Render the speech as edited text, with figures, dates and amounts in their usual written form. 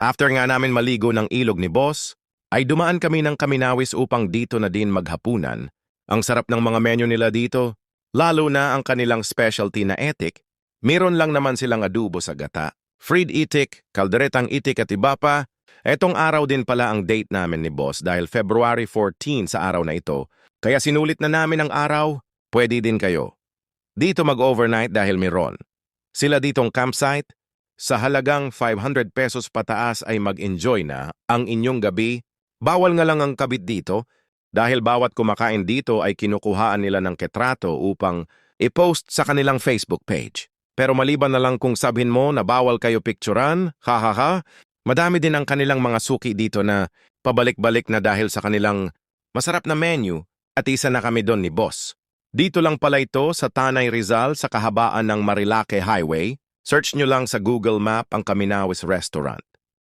After nga namin maligo ng ilog ni Boss, ay dumaan kami ng Kaminawis upang dito na din maghapunan. Ang sarap ng mga menu nila dito, lalo na ang kanilang specialty na etik. Meron lang naman silang adobo sa gata, fried itik, kalderetang itik at iba pa. Etong araw din pala ang date namin ni Boss dahil February 14 sa araw na ito. Kaya sinulit na namin ang araw, pwede din kayo. Dito mag-overnight dahil meron. Sila ditong campsite, sa halagang 500 pesos pataas ay mag-enjoy na ang inyong gabi. Bawal nga lang ang kabit dito dahil bawat kumakain dito ay kinukuhaan nila ng ketrato upang i-post sa kanilang Facebook page. Pero maliban na lang kung sabihin mo na bawal kayo picturean, hahaha, madami din ang kanilang mga suki dito na pabalik-balik na dahil sa kanilang masarap na menu at isa na kami doon ni Boss. Dito lang pala ito sa Tanay Rizal sa kahabaan ng Marilake Highway. Search nyo lang sa Google Map ang Kaminawis Restaurant.